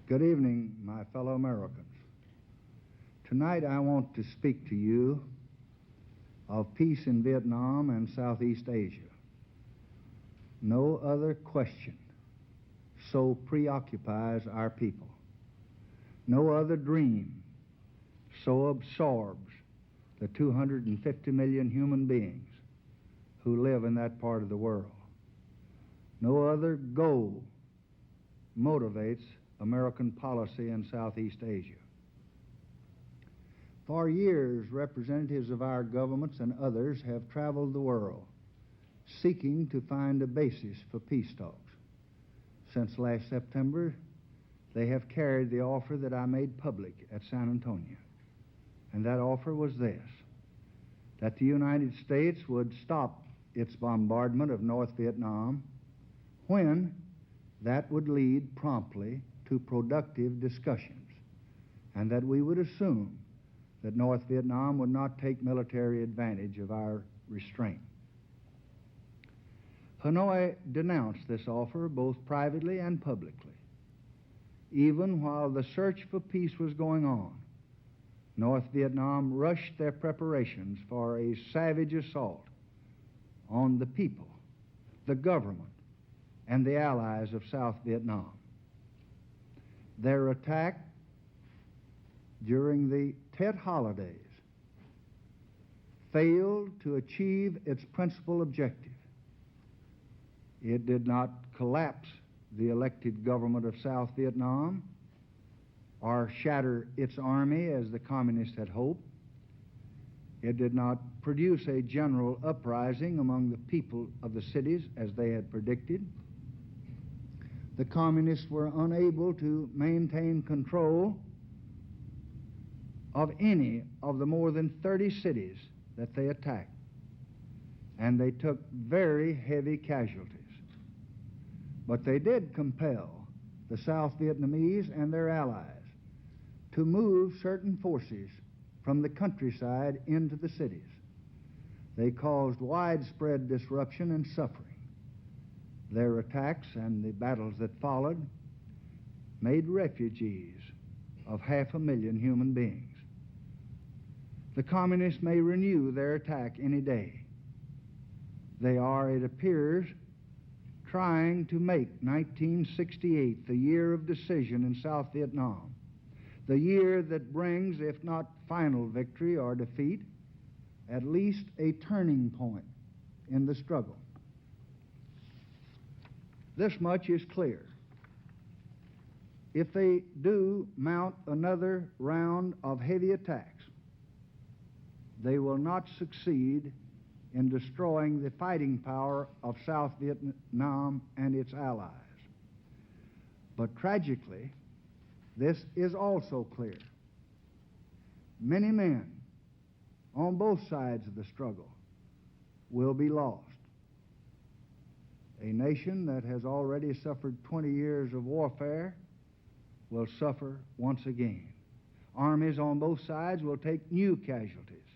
Good evening, my fellow Americans. Tonight I want to speak to you of peace in Vietnam and Southeast Asia. No other question so preoccupies our people. No other dream so absorbs the 250 million human beings who live in that part of the world. No other goal motivates American policy in Southeast Asia. For years, representatives of our governments and others have traveled the world seeking to find a basis for peace talks. Since last September, they have carried the offer that I made public at San Antonio. And that offer was this: that the United States would stop its bombardment of North Vietnam when that would lead promptly to productive discussions, and that we would assume that North Vietnam would not take military advantage of our restraint. Hanoi denounced this offer both privately and publicly. Even while the search for peace was going on, North Vietnam rushed their preparations for a savage assault on the people, the government, and the allies of South Vietnam. Their attack during the Tet holidays failed to achieve its principal objective. It did not collapse the elected government of South Vietnam or shatter its army as the communists had hoped. It did not produce a general uprising among the people of the cities as they had predicted. The communists were unable to maintain control of any of the more than 30 cities that they attacked, and they took very heavy casualties. But they did compel the South Vietnamese and their allies to move certain forces from the countryside into the cities. They caused widespread disruption and suffering. Their attacks and the battles that followed made refugees of 500,000 human beings. The communists may renew their attack any day. They are, it appears, trying to make 1968 the year of decision in South Vietnam, the year that brings, if not final victory or defeat, at least a turning point in the struggle. This much is clear. If they do mount another round of heavy attacks, they will not succeed in destroying the fighting power of South Vietnam and its allies. But tragically, this is also clear. Many men on both sides of the struggle will be lost. A nation that has already suffered 20 years of warfare will suffer once again. Armies on both sides will take new casualties,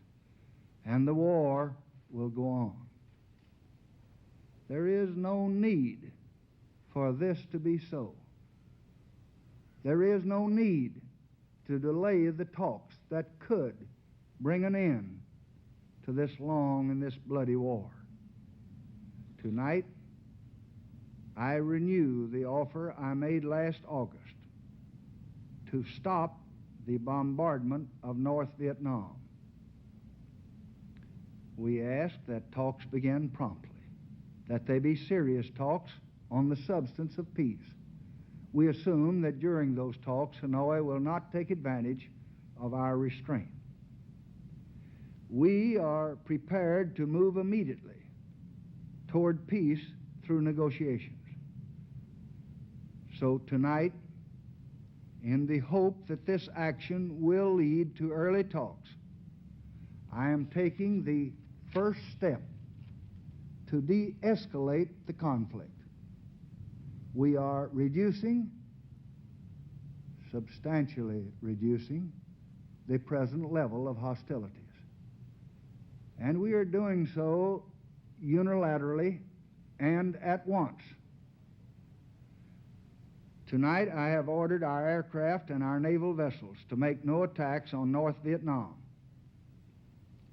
and the war will go on. There is no need for this to be so. There is no need to delay the talks that could bring an end to this long and this bloody war. Tonight, I renew the offer I made last August to stop the bombardment of North Vietnam. We ask that talks begin promptly, that they be serious talks on the substance of peace. We assume that during those talks, Hanoi will not take advantage of our restraint. We are prepared to move immediately toward peace through negotiations. So tonight, in the hope that this action will lead to early talks, I am taking the first step to de-escalate the conflict. We are substantially reducing, the present level of hostilities. And we are doing so unilaterally and at once. Tonight, I have ordered our aircraft and our naval vessels to make no attacks on North Vietnam,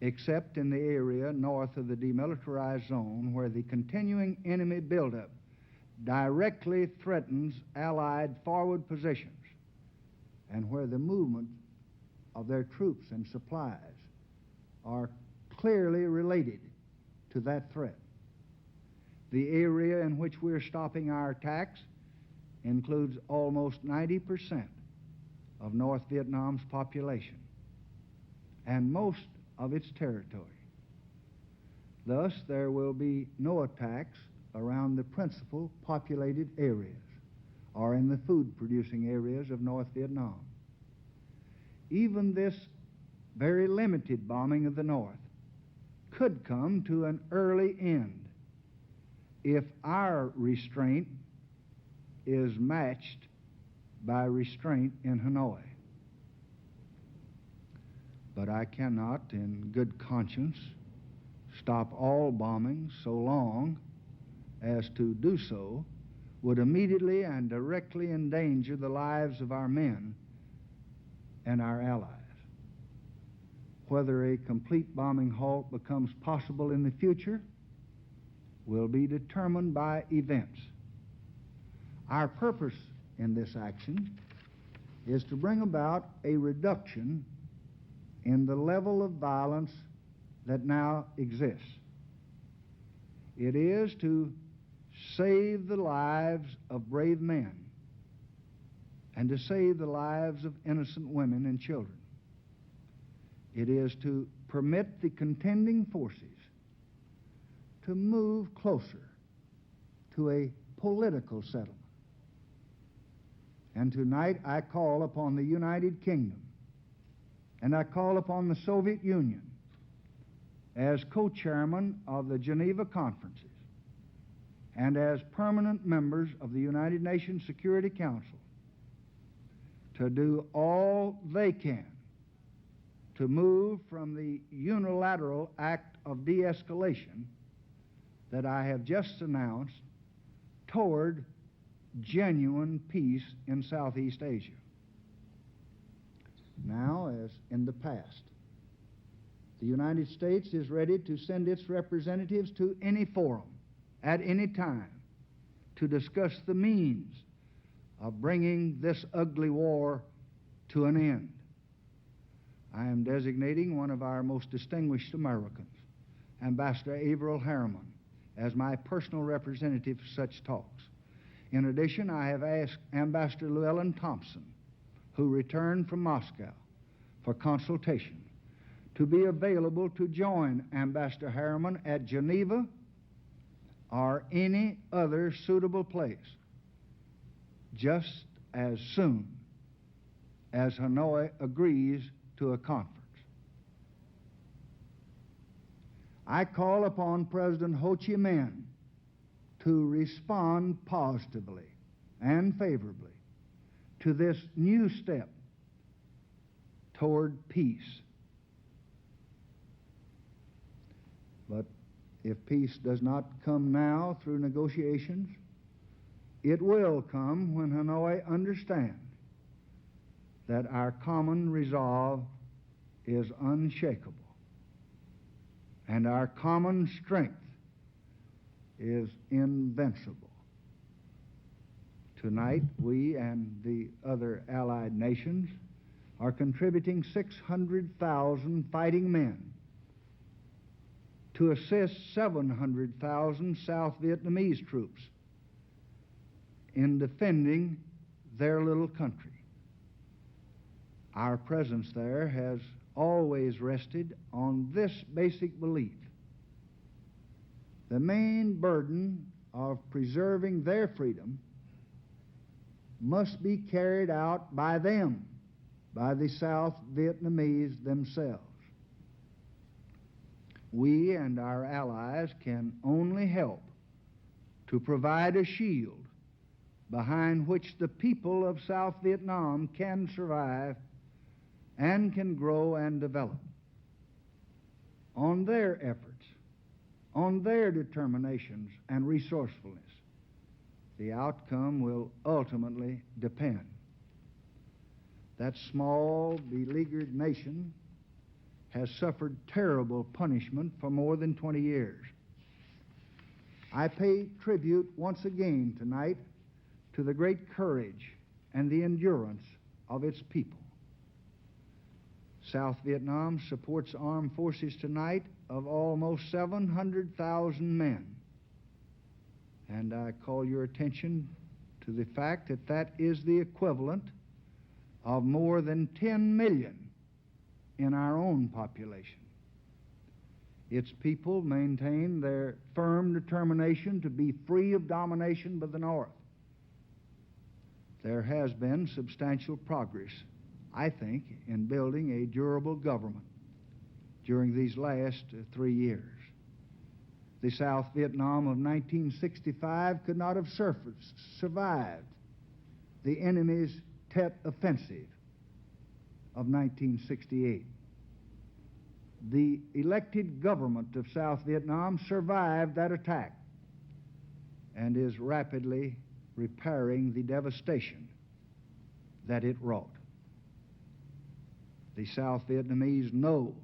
except in the area north of the demilitarized zone where the continuing enemy buildup directly threatens Allied forward positions and where the movement of their troops and supplies are clearly related to that threat. The area in which we're stopping our attacks includes almost 90% of North Vietnam's population and most of its territory. Thus, there will be no attacks around the principal populated areas or in the food-producing areas of North Vietnam. Even this very limited bombing of the North could come to an early end if our restraint is matched by restraint in Hanoi. But I cannot, in good conscience, stop all bombing so long as to do so would immediately and directly endanger the lives of our men and our allies. Whether a complete bombing halt becomes possible in the future will be determined by events. Our purpose in this action is to bring about a reduction in the level of violence that now exists. It is to save the lives of brave men and to save the lives of innocent women and children. It is to permit the contending forces to move closer to a political settlement. And tonight I call upon the United Kingdom and I call upon the Soviet Union as co-chairman of the Geneva conferences and as permanent members of the United Nations Security Council to do all they can to move from the unilateral act of de-escalation that I have just announced toward genuine peace in Southeast Asia. Now, as in the past, the United States is ready to send its representatives to any forum at any time to discuss the means of bringing this ugly war to an end. I am designating one of our most distinguished Americans, Ambassador Averell Harriman, as my personal representative for such talks. In addition, I have asked Ambassador Llewellyn Thompson, who returned from Moscow for consultation, to be available to join Ambassador Harriman at Geneva or any other suitable place just as soon as Hanoi agrees to a conference. I call upon President Ho Chi Minh to respond positively and favorably to this new step toward peace. But if peace does not come now through negotiations, it will come when Hanoi understands that our common resolve is unshakable and our common strength is invincible. Tonight, we and the other allied nations are contributing 600,000 fighting men to assist 700,000 South Vietnamese troops in defending their little country. Our presence there has always rested on this basic belief: the main burden of preserving their freedom must be carried out by them, by the South Vietnamese themselves. We and our allies can only help to provide a shield behind which the people of South Vietnam can survive and can grow and develop. On their efforts, on their determinations and resourcefulness, the outcome will ultimately depend. That small, beleaguered nation has suffered terrible punishment for more than 20 years. I pay tribute once again tonight to the great courage and the endurance of its people. South Vietnam supports armed forces tonight of almost 700,000 men. And I call your attention to the fact that that is the equivalent of more than 10 million in our own population. Its people maintain their firm determination to be free of domination by the North. There has been substantial progress, I think, in building a durable government during these last 3 years. The South Vietnam of 1965 could not have survived the enemy's Tet Offensive of 1968. The elected government of South Vietnam survived that attack and is rapidly repairing the devastation that it wrought. The South Vietnamese know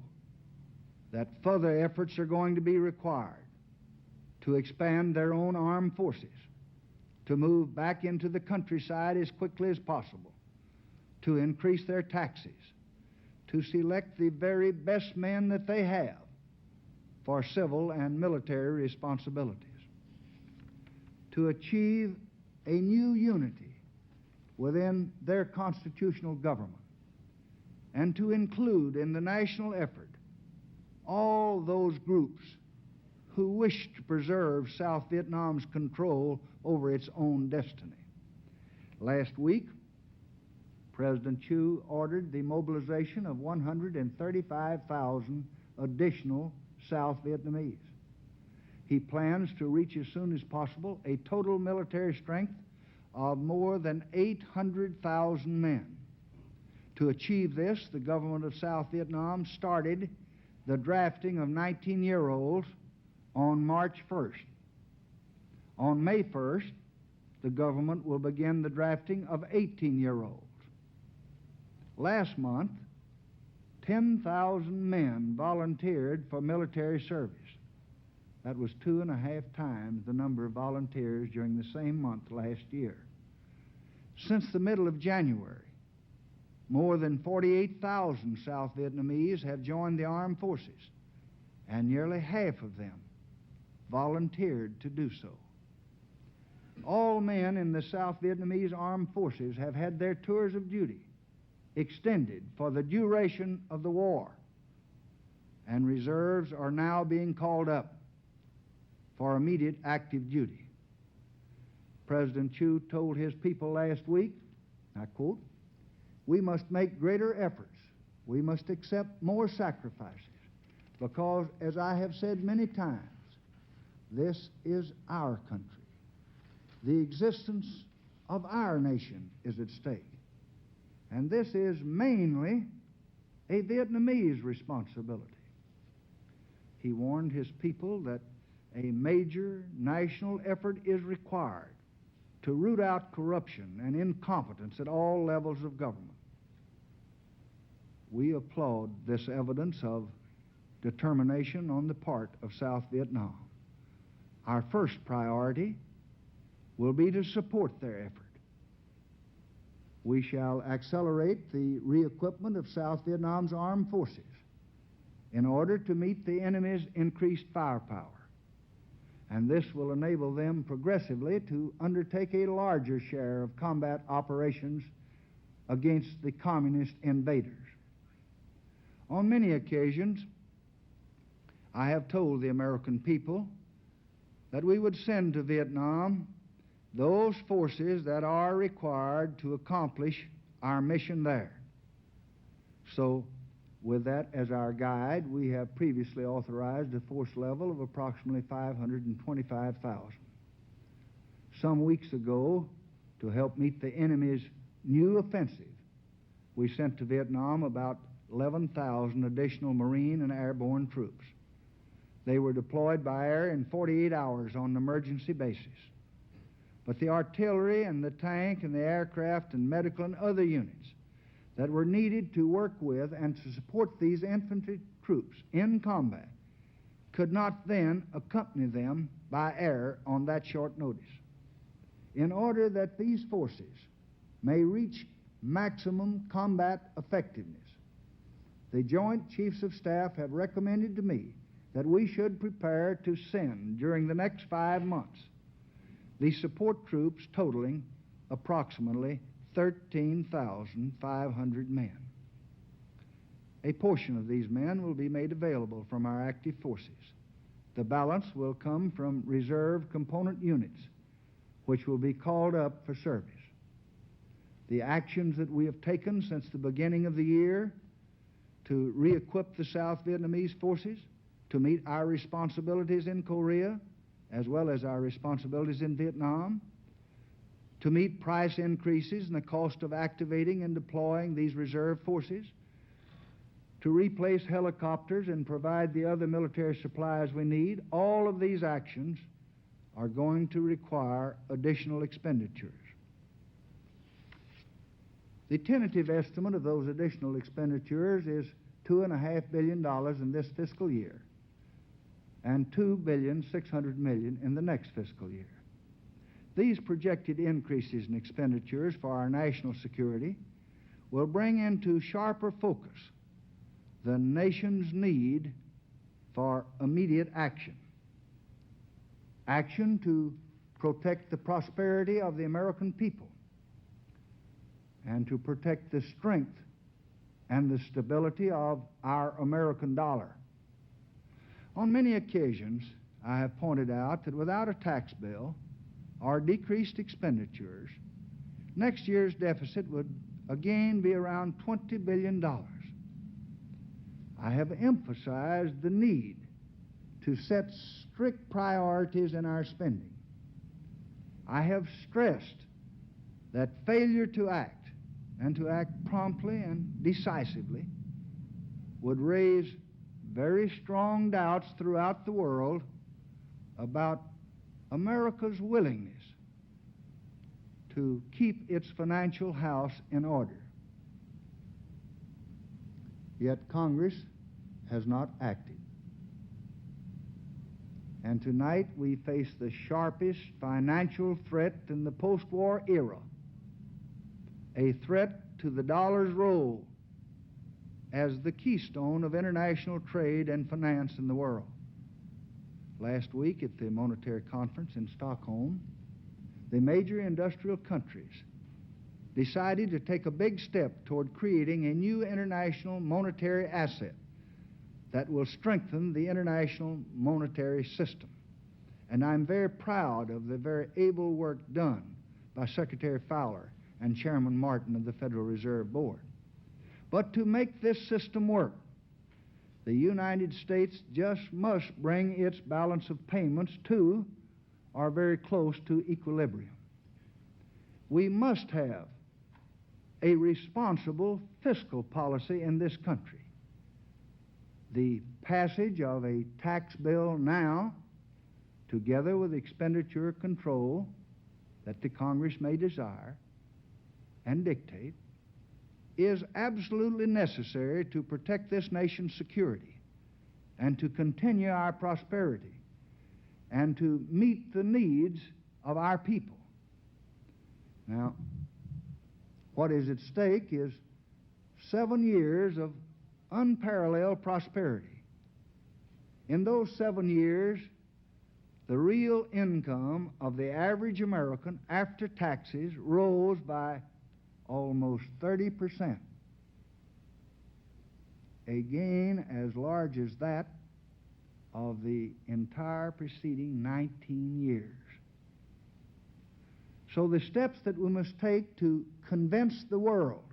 that further efforts are going to be required to expand their own armed forces, to move back into the countryside as quickly as possible, to increase their taxes, to select the very best men that they have for civil and military responsibilities, to achieve a new unity within their constitutional government, and to include in the national effort all those groups who wish to preserve South Vietnam's control over its own destiny. Last week, President Thieu ordered the mobilization of 135,000 additional South Vietnamese. He plans to reach as soon as possible a total military strength of more than 800,000 men. To achieve this, the government of South Vietnam started the drafting of 19-year-olds on March 1st. On May 1st, the government will begin the drafting of 18-year-olds. Last month, 10,000 men volunteered for military service. That was 2.5 times the number of volunteers during the same month last year. Since the middle of January, more than 48,000 South Vietnamese have joined the armed forces, and nearly half of them volunteered to do so. All men in the South Vietnamese armed forces have had their tours of duty extended for the duration of the war, and reserves are now being called up for immediate active duty. President Thieu told his people last week, I quote, "We must make greater efforts. We must accept more sacrifices, because, as I have said many times, this is our country. The existence of our nation is at stake. And this is mainly a Vietnamese responsibility." He warned his people that a major national effort is required to root out corruption and incompetence at all levels of government. We applaud this evidence of determination on the part of South Vietnam. Our first priority will be to support their effort. We shall accelerate the re-equipment of South Vietnam's armed forces in order to meet the enemy's increased firepower, and this will enable them progressively to undertake a larger share of combat operations against the communist invaders. On many occasions, I have told the American people that we would send to Vietnam those forces that are required to accomplish our mission there. So, with that as our guide, we have previously authorized a force level of approximately 525,000. Some weeks ago, to help meet the enemy's new offensive, we sent to Vietnam about 11,000 additional Marine and airborne troops. They were deployed by air in 48 hours on an emergency basis. but the artillery and the tank and the aircraft and medical and other units that were needed to work with and to support these infantry troops in combat could not then accompany them by air on that short notice. In order that these forces may reach maximum combat effectiveness, the Joint Chiefs of Staff have recommended to me that we should prepare to send during the next 5 months the support troops totaling approximately 13,500 men. A portion of these men will be made available from our active forces. The balance will come from reserve component units, which will be called up for service. The actions that we have taken since the beginning of the year to re-equip the South Vietnamese forces to meet our responsibilities in Korea, as well as our responsibilities in Vietnam, to meet price increases and the cost of activating and deploying these reserve forces, to replace helicopters and provide the other military supplies we need, all of these actions are going to require additional expenditures. The tentative estimate of those additional expenditures is $2.5 billion in this fiscal year and $2.6 billion in the next fiscal year. These projected increases in expenditures for our national security will bring into sharper focus the nation's need for immediate action. Action to protect the prosperity of the American people and to protect the strength and the stability of our American dollar. On many occasions, I have pointed out that without a tax bill or decreased expenditures, next year's deficit would again be around $20 billion. I have emphasized the need to set strict priorities in our spending. I have stressed that failure to act, and to act promptly and decisively, would raise very strong doubts throughout the world about America's willingness to keep its financial house in order. Yet Congress has not acted. And tonight we face the sharpest financial threat in the post-war era, a threat to the dollar's role as the keystone of international trade and finance in the world. Last week at the Monetary Conference in Stockholm, the major industrial countries decided to take a big step toward creating a new international monetary asset that will strengthen the international monetary system. And I'm very proud of the very able work done by Secretary Fowler and Chairman Martin of the Federal Reserve Board. But to make this system work, the United States just must bring its balance of payments to or very close to equilibrium. We must have a responsible fiscal policy in this country. The passage of a tax bill now, together with expenditure control that the Congress may desire and dictate, is absolutely necessary to protect this nation's security and to continue our prosperity and to meet the needs of our people. Now, what is at stake is 7 years of unparalleled prosperity. In those 7 years, the real income of the average American after taxes rose by almost 30%, a gain as large as that of the entire preceding 19 years. So the steps that we must take to convince the world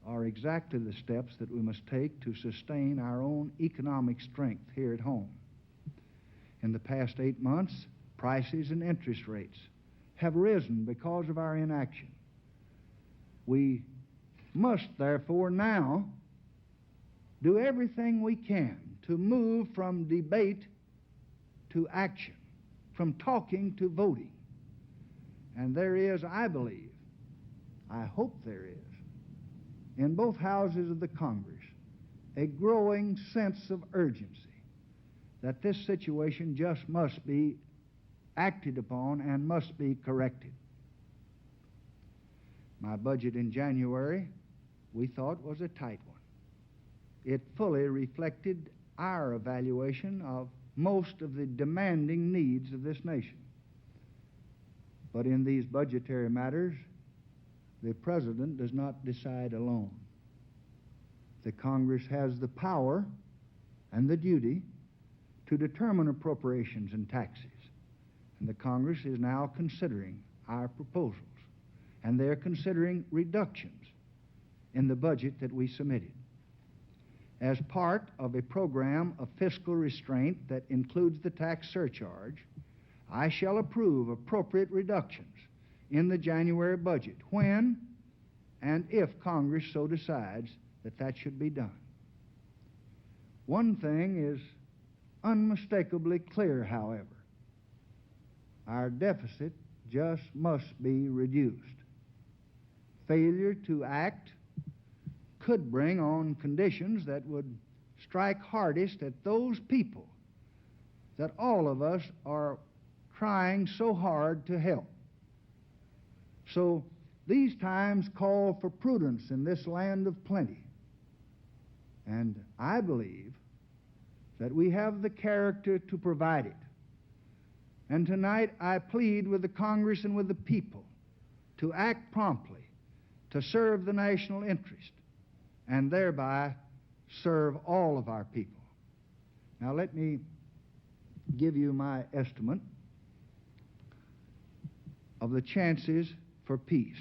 are exactly the steps that we must take to sustain our own economic strength here at home. In the past 8 months, prices and interest rates have risen because of our inaction. We must, therefore, now do everything we can to move from debate to action, from talking to voting. And there is, I believe, I hope there is, in both houses of the Congress, a growing sense of urgency that this situation just must be acted upon and must be corrected. My budget in January, we thought, was a tight one. It fully reflected our evaluation of most of the demanding needs of this nation. But in these budgetary matters, the President does not decide alone. The Congress has the power and the duty to determine appropriations and taxes. And the Congress is now considering our proposals, and they're considering reductions in the budget that we submitted. As part of a program of fiscal restraint that includes the tax surcharge, I shall approve appropriate reductions in the January budget when and if Congress so decides that that should be done. One thing is unmistakably clear, however. Our deficit just must be reduced. Failure to act could bring on conditions that would strike hardest at those people that all of us are trying so hard to help. So these times call for prudence in this land of plenty. And I believe that we have the character to provide it. And tonight I plead with the Congress and with the people to act promptly to serve the national interest and thereby serve all of our people. Now let me give you my estimate of the chances for peace.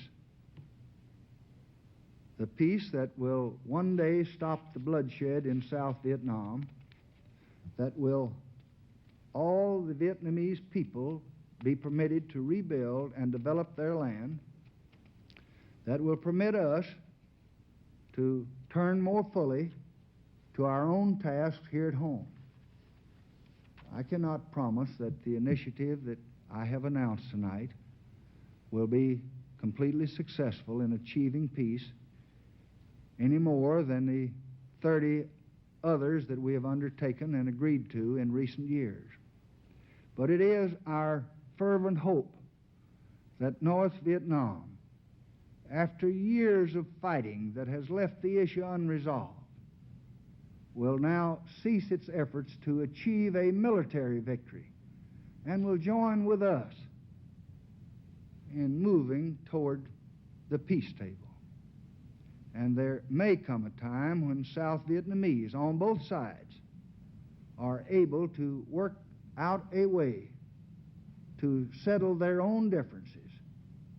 The peace that will one day stop the bloodshed in South Vietnam, that will all the Vietnamese people be permitted to rebuild and develop their land, that will permit us to turn more fully to our own tasks here at home. I cannot promise that the initiative that I have announced tonight will be completely successful in achieving peace any more than the 30 others that we have undertaken and agreed to in recent years. But it is our fervent hope that North Vietnam, after years of fighting that has left the issue unresolved, will now cease its efforts to achieve a military victory and will join with us in moving toward the peace table. And there may come a time when South Vietnamese on both sides are able to work out a way to settle their own differences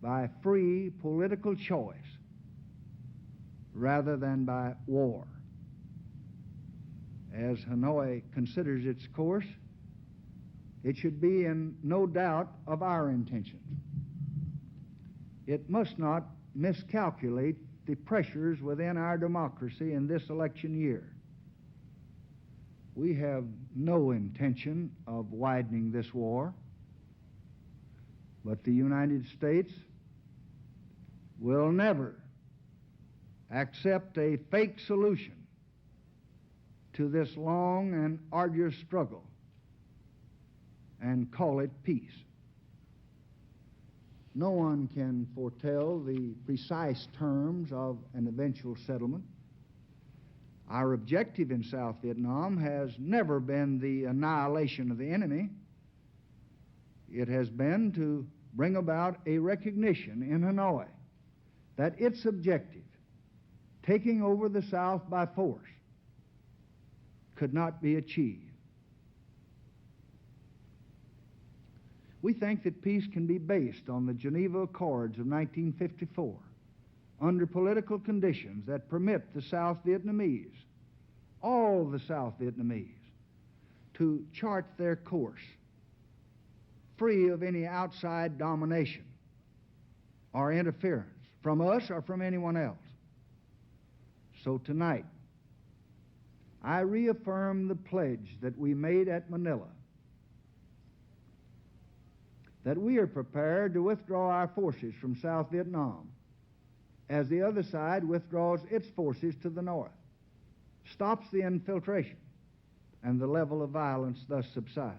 by free political choice rather than by war. As Hanoi considers its course, it should be in no doubt of our intentions. It must not miscalculate the pressures within our democracy in this election year. We have no intention of widening this war, but the United States will never accept a fake solution to this long and arduous struggle and call it peace. No one can foretell the precise terms of an eventual settlement. Our objective in South Vietnam has never been the annihilation of the enemy. It has been to bring about a recognition in Hanoi that its objective, taking over the South by force, could not be achieved. We think that peace can be based on the Geneva Accords of 1954 under political conditions that permit the South Vietnamese, all the South Vietnamese, to chart their course free of any outside domination or interference from us or from anyone else. So tonight, I reaffirm the pledge that we made at Manila that we are prepared to withdraw our forces from South Vietnam as the other side withdraws its forces to the north, stops the infiltration, and the level of violence thus subsides.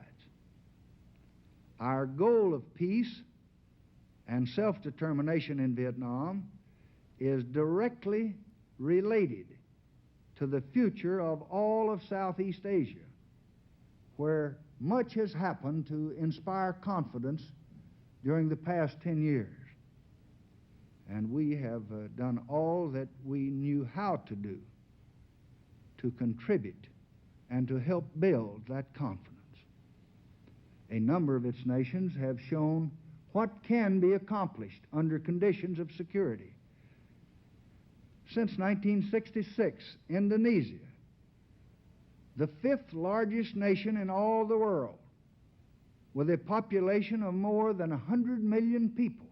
Our goal of peace and self-determination in Vietnam is directly related to the future of all of Southeast Asia, where much has happened to inspire confidence during the past 10 years. And we have done all that we knew how to do to contribute and to help build that confidence. A number of its nations have shown what can be accomplished under conditions of security. Since 1966, Indonesia, the fifth largest nation in all the world, with a population of more than 100 million people,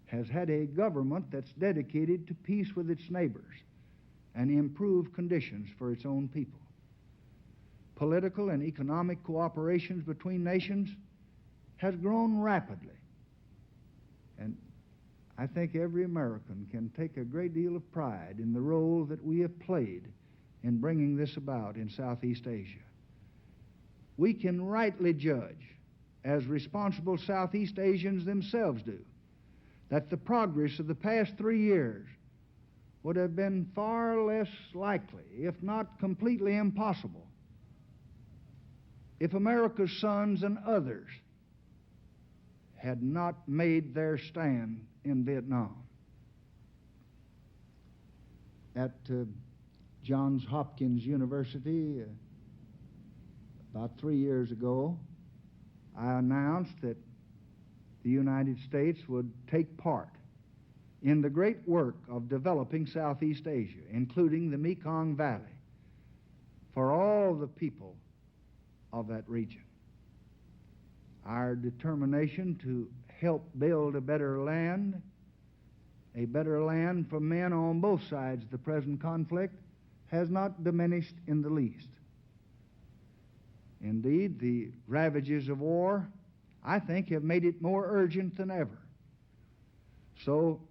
has had a government that's dedicated to peace with its neighbors and improved conditions for its own people. Political and economic cooperations between nations has grown rapidly. And I think every American can take a great deal of pride in the role that we have played in bringing this about in Southeast Asia. We can rightly judge, as responsible Southeast Asians themselves do, that the progress of the past 3 years would have been far less likely, if not completely impossible, if America's sons and others had not made their stand in Vietnam. At Johns Hopkins University, about 3 years ago, I announced that the United States would take part in the great work of developing Southeast Asia, including the Mekong Valley, for all the people of that region. Our determination to help build a better land for men on both sides of the present conflict, has not diminished in the least. Indeed, the ravages of war, I think, have made it more urgent than ever. So,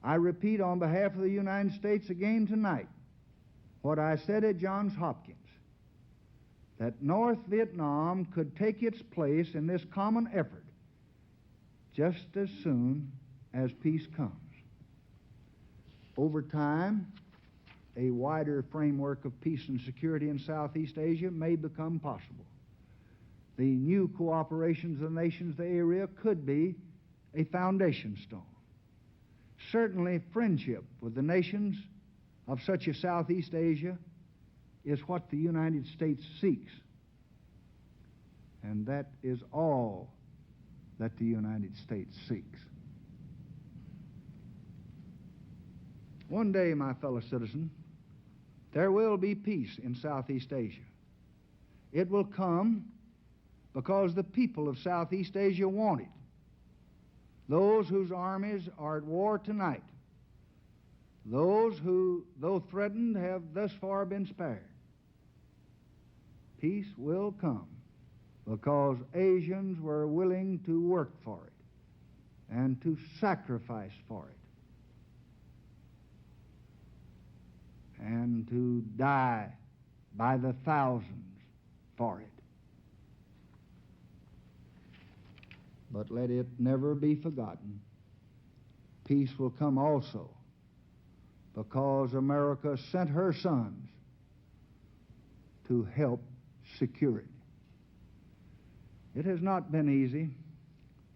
I repeat on behalf of the United States again tonight what I said at Johns Hopkins, that North Vietnam could take its place in this common effort just as soon as peace comes. Over time, a wider framework of peace and security in Southeast Asia may become possible. The new cooperations of the nations of the area could be a foundation stone. Certainly, friendship with the nations of such a Southeast Asia is what the United States seeks. And that is all that the United States seeks. One day, my fellow citizen, there will be peace in Southeast Asia. It will come because the people of Southeast Asia want it. Those whose armies are at war tonight, those who, though threatened, have thus far been spared. Peace will come because Asians were willing to work for it and to sacrifice for it and to die by the thousands for it. But let it never be forgotten, peace will come also because America sent her sons to help secure it. It has not been easy,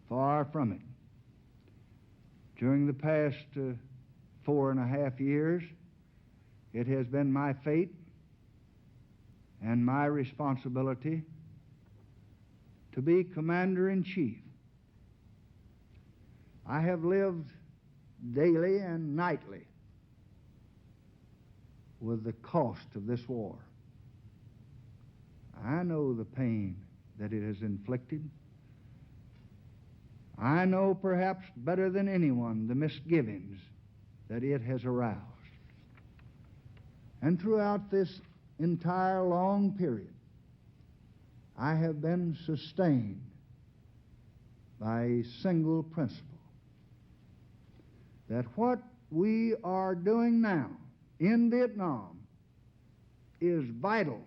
far from it. During the past 4.5 years, it has been my fate and my responsibility to be Commander-in-Chief. I have lived daily and nightly with the cost of this war. I know the pain that it has inflicted. I know perhaps better than anyone the misgivings that it has aroused. And throughout this entire long period, I have been sustained by a single principle, that what we are doing now in Vietnam is vital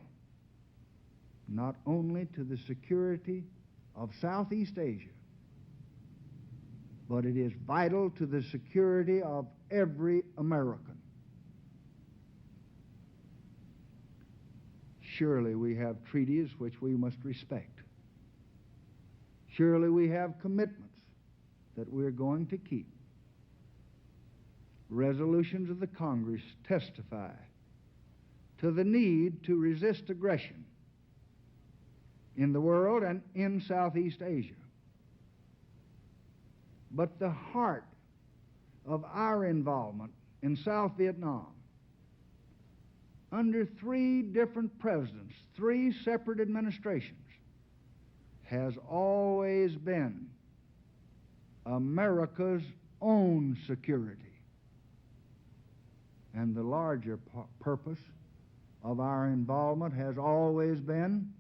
not only to the security of Southeast Asia, but it is vital to the security of every American. Surely we have treaties which we must respect. Surely we have commitments that we're going to keep. Resolutions of the Congress testify to the need to resist aggression in the world and in Southeast Asia. But the heart of our involvement in South Vietnam, under 3 different presidents, 3 separate administrations, has always been America's own security. And the larger purpose of our involvement has always been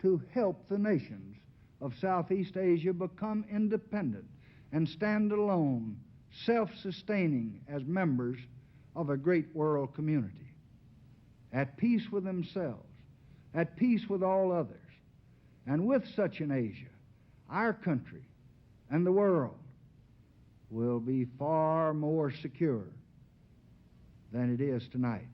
to help the nations of Southeast Asia become independent and stand alone, self-sustaining as members of a great world community, at peace with themselves, at peace with all others. And with such an Asia, our country and the world will be far more secure than it is tonight.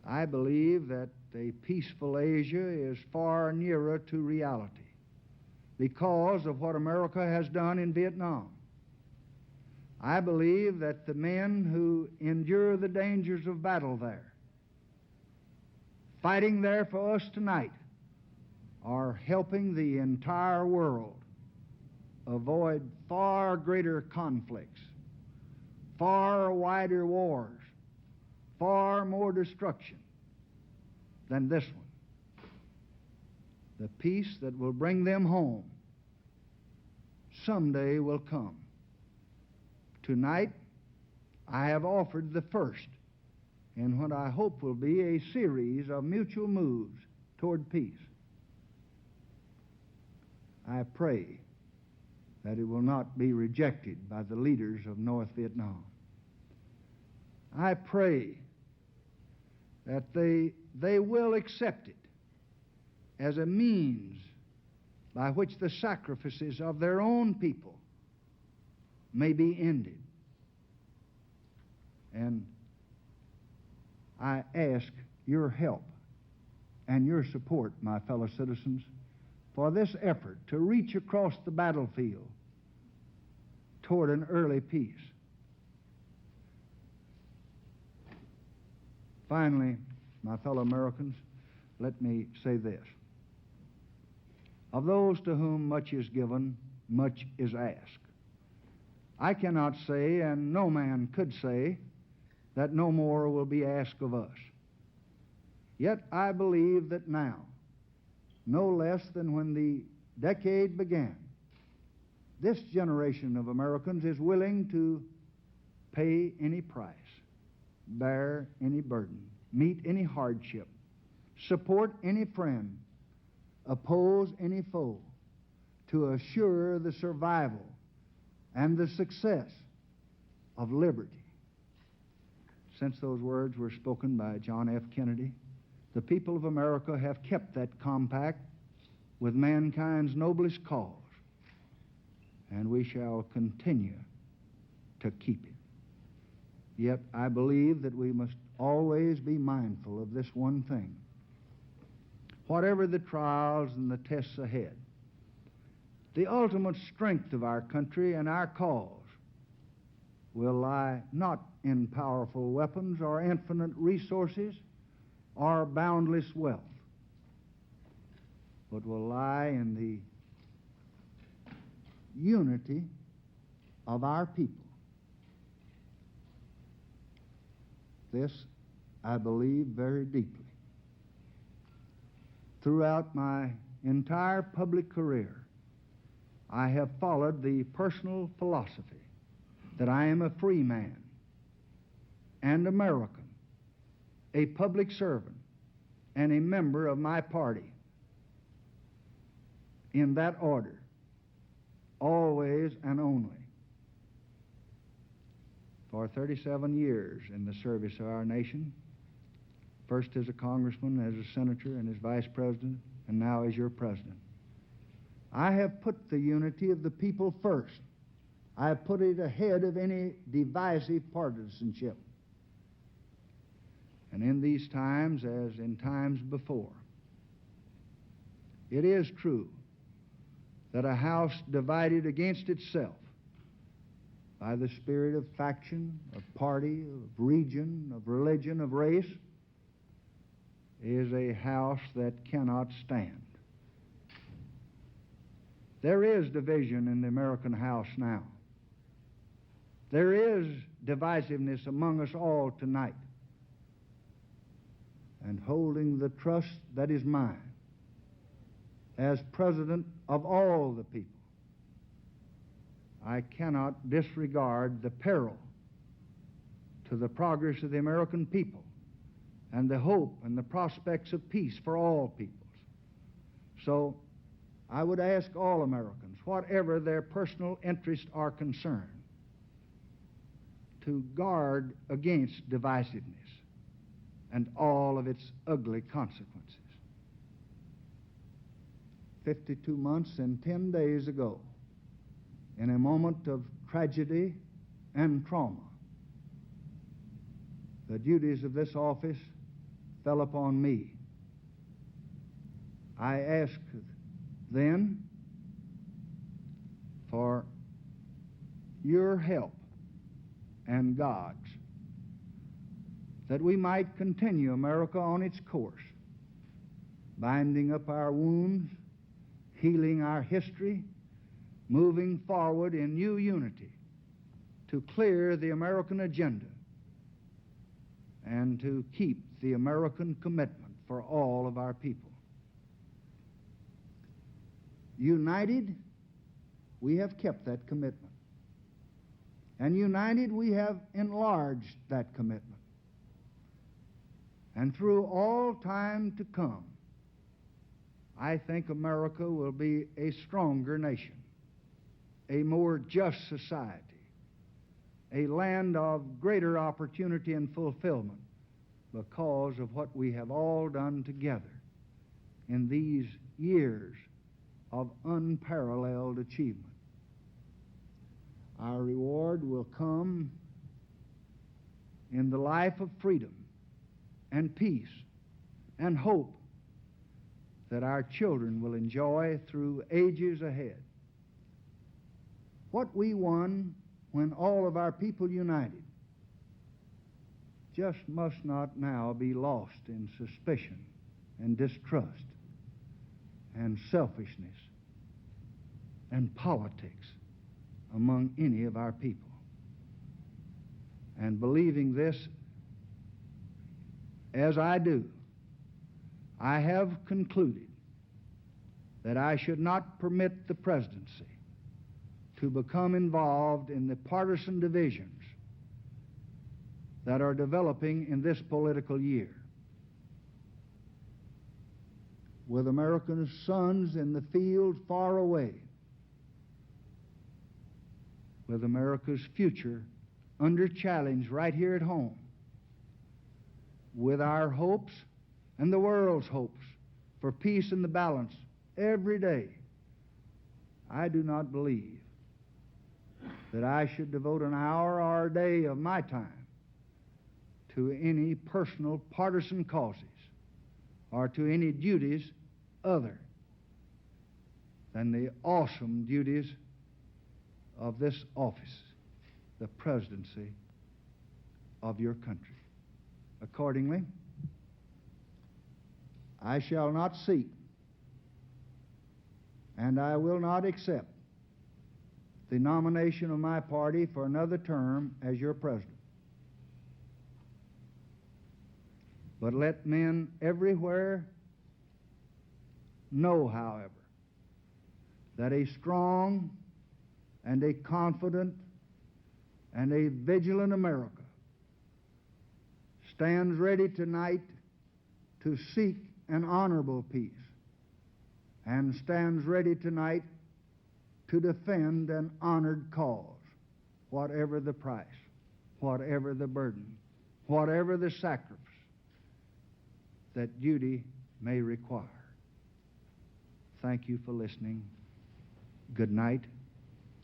I believe that a peaceful Asia is far nearer to reality because of what America has done in Vietnam. I believe that the men who endure the dangers of battle there, fighting there for us tonight, are helping the entire world avoid far greater conflicts, far wider wars, far more destruction than this one. The peace that will bring them home someday will come. Tonight, I have offered the first in what I hope will be a series of mutual moves toward peace. I pray that it will not be rejected by the leaders of North Vietnam. I pray that they will accept it as a means by which the sacrifices of their own people may be ended. And I ask your help and your support, my fellow citizens, for this effort to reach across the battlefield toward an early peace. Finally, my fellow Americans, let me say this. Of those to whom much is given, much is asked. I cannot say, and no man could say, that no more will be asked of us. Yet I believe that now, no less than when the decade began, this generation of Americans is willing to pay any price, bear any burden, meet any hardship, support any friend, oppose any foe, to assure the survival and the success of liberty. Since those words were spoken by John F. Kennedy, the people of America have kept that compact with mankind's noblest cause, and we shall continue to keep it. Yet I believe that we must always be mindful of this one thing. Whatever the trials and the tests ahead, the ultimate strength of our country and our cause will lie not in powerful weapons or infinite resources or boundless wealth, but will lie in the unity of our people. This I believe very deeply. Throughout my entire public career, I have followed the personal philosophy that I am a free man and American, a public servant, and a member of my party. In that order, always and only. For 37 years in the service of our nation, first as a congressman, as a senator, and as vice president, and now as your president, I have put the unity of the people first. I have put it ahead of any divisive partisanship. And in these times, as in times before, it is true that a house divided against itself by the spirit of faction, of party, of region, of religion, of race, is a house that cannot stand. There is division in the American house now. There is divisiveness among us all tonight. And holding the trust that is mine as president of all the people, I cannot disregard the peril to the progress of the American people and the hope and the prospects of peace for all peoples. So I would ask all Americans, whatever their personal interests are concerned, to guard against divisiveness and all of its ugly consequences. 52 months and 10 days ago, in a moment of tragedy and trauma, the duties of this office fell upon me. I asked then for your help and God's, that we might continue America on its course, binding up our wounds, healing our history, moving forward in new unity to clear the American agenda and to keep the American commitment for all of our people. United, we have kept that commitment. And united, we have enlarged that commitment. And through all time to come, I think America will be a stronger nation, a more just society, a land of greater opportunity and fulfillment because of what we have all done together in these years of unparalleled achievement. Our reward will come in the life of freedom and peace and hope that our children will enjoy through ages ahead. What we won when all of our people united just must not now be lost in suspicion and distrust and selfishness and politics among any of our people. And believing this as I do, I have concluded that I should not permit the presidency to become involved in the partisan divisions that are developing in this political year. With American sons in the field far away, with America's future under challenge right here at home, with our hopes and the world's hopes for peace and the balance every day, I do not believe that I should devote an hour or a day of my time to any personal partisan causes or to any duties other than the awesome duties of this office, the presidency of your country. Accordingly, I shall not seek and I will not accept the nomination of my party for another term as your president. But let men everywhere know, however, that a strong and a confident and a vigilant America stands ready tonight to seek an honorable peace and stands ready tonight to defend an honored cause, whatever the price, whatever the burden, whatever the sacrifice that duty may require. Thank you for listening. Good night,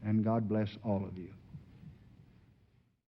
and God bless all of you.